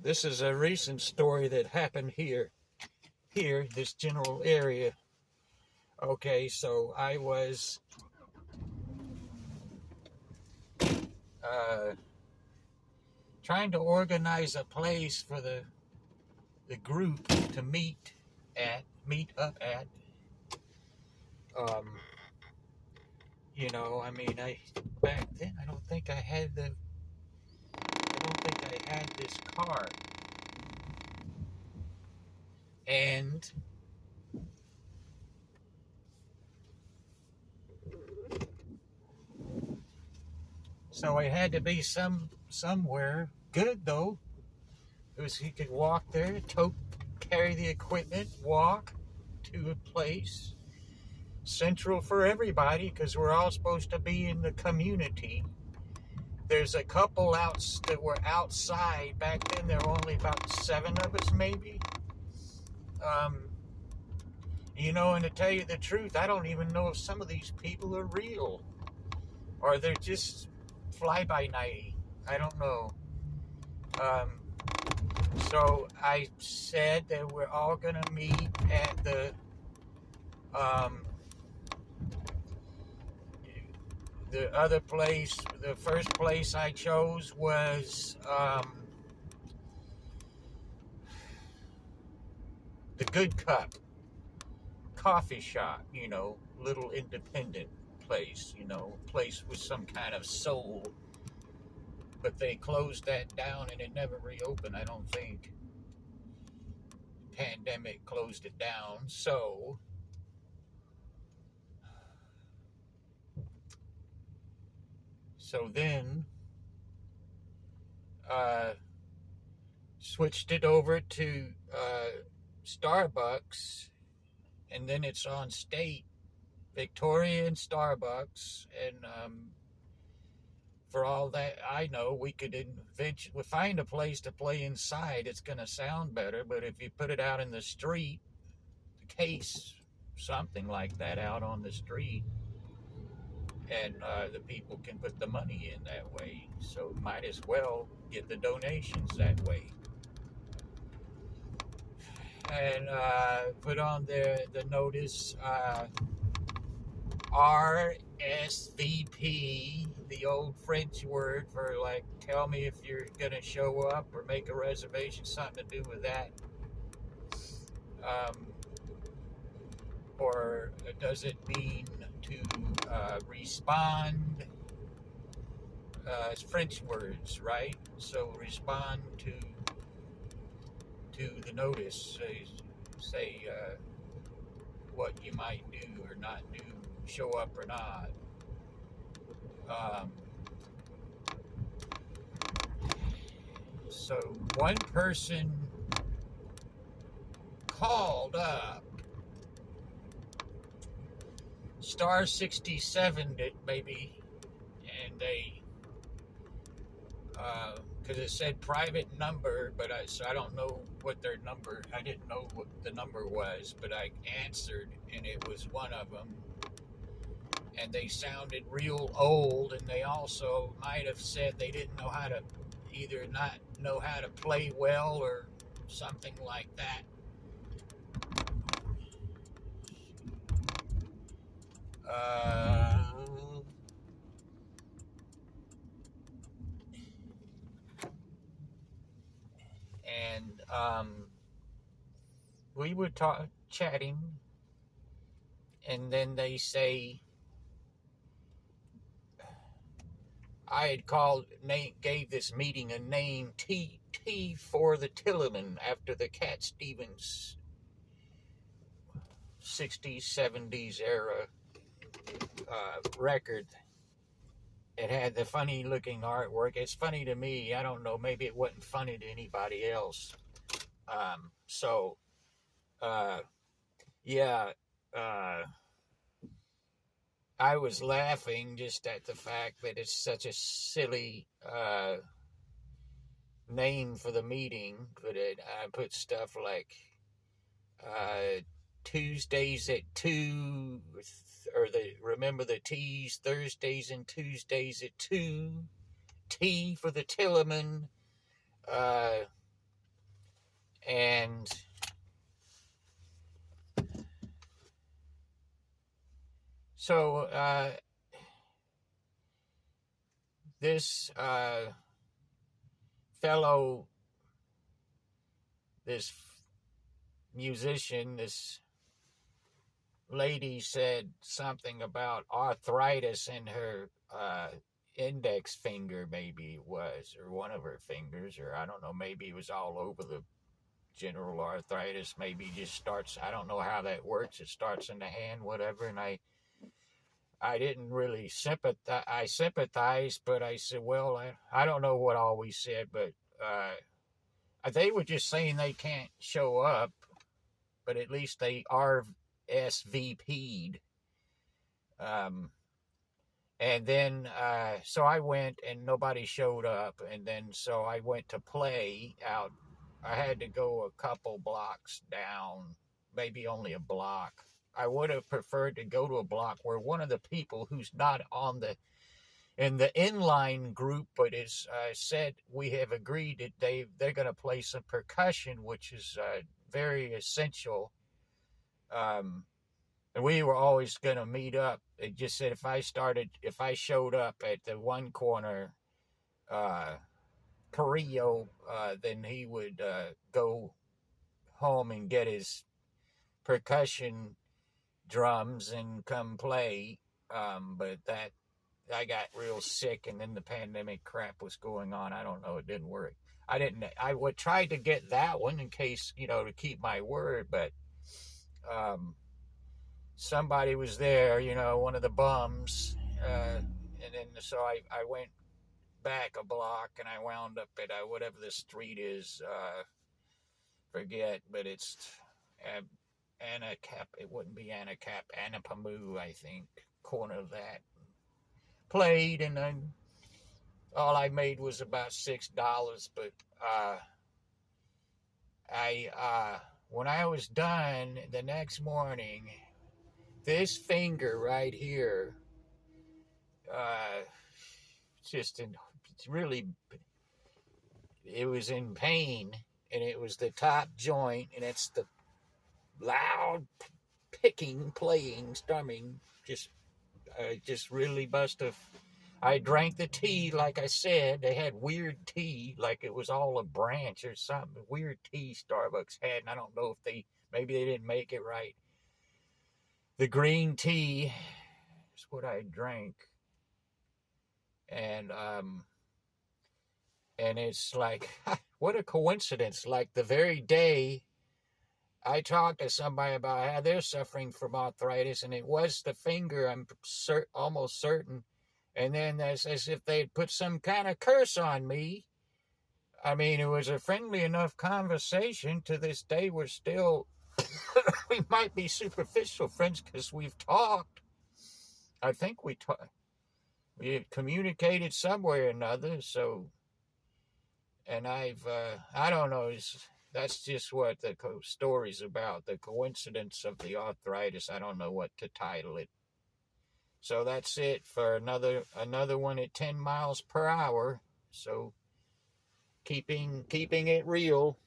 This is a recent story that happened here, this general area. Okay, so I was uh, trying to organize a place for the group to meet up at. Um, back then I don't think I had this card, and so I had to be somewhere good though. It was he could walk there, carry the equipment, walk to a place central for everybody because we're all supposed to be in the community. There's a couple that were outside back then. There were only about 7 of us, maybe. And to tell you the truth, I don't even know if some of these people are real or they're just fly-by-nighty. I don't know. So I said that we're all going to meet at the other place. The first place I chose was the Good Cup coffee shop, little independent place, place with some kind of soul. But they closed that down and it never reopened, I don't think. Pandemic closed it down. So then switched it over to Starbucks, and then it's on State, Victoria and Starbucks, and for all that I know, we could find a place to play inside. It's going to sound better, but if you put it out in the street, something like that out on the street, and the people can put the money in that way. So might as well get the donations that way. And put on the notice RSVP, the old French word for like, tell me if you're going to show up or make a reservation, something to do with that. Or does it mean to respond? It's French words, right? So respond to the notice. Say what you might do or not do, show up or not. So one person called up star 67 maybe, and they because it said private number, but I don't know what their number. I didn't know what the number was, but I answered, and it was one of them. And they sounded real old, and they also might have said they didn't know how to not know how to play well or something like that. And we were chatting, and then they say, I had gave this meeting a name, T for the Tilleman, after the Cat Stevens 60s, 70s era record. It had the funny looking artwork. It's funny to me. I don't know. Maybe it wasn't funny to anybody else. I was laughing just at the fact that it's such a silly name for the meeting. But I put stuff like Tuesdays at 2, or remember the T's, Thursdays and Tuesdays at 2, T for the Tilleman, So this fellow, this musician, this lady said something about arthritis in her index finger, maybe it was, or one of her fingers, or I don't know, maybe it was all over the general arthritis. Maybe it just starts, I don't know how that works. It starts in the hand, whatever. And I didn't really sympathize. I sympathized, but I said, well, I don't know what all we said, but they were just saying they can't show up, but at least they RSVP'd. And then, so I went and nobody showed up. And then, so I went to play out. I had to go a couple blocks down, maybe only a block. I would have preferred to go to a block where one of the people who's not in the inline group, but is said we have agreed that they're going to play some percussion, which is very essential. And we were always going to meet up. It just said if I showed up at the one corner, Carrillo, then he would go home and get his percussion drums and come play. But that I got real sick, and then the pandemic crap was going on. I don't know. It didn't work. I would try to get that one in case, to keep my word, but somebody was there, one of the bums, and then so I went back a block and I wound up at whatever the street is, forget, but it's Anacap. It wouldn't be Anacap, Anapamu, I think, corner of that. Played, and then all I made was about $6, but when I was done the next morning, this finger right here, it was in pain, and it was the top joint, and it's the loud picking, playing, strumming, just really must have. I drank the tea, like I said. They had weird tea, like it was all a branch or something. Weird tea Starbucks had, and I don't know if maybe they didn't make it right. The green tea is what I drank. And it's like, what a coincidence. Like the very day I talked to somebody about how they're suffering from arthritis, and it was the finger, I'm almost certain. And then as if they'd put some kind of curse on me. I mean, it was a friendly enough conversation. To this day, we're still, we might be superficial friends because we've talked. I think we had communicated some way or another. So, and I don't know, that's just what the story's about, the coincidence of the arthritis. I don't know what to title it. So that's it for another one at 10 miles per hour. So keeping it real.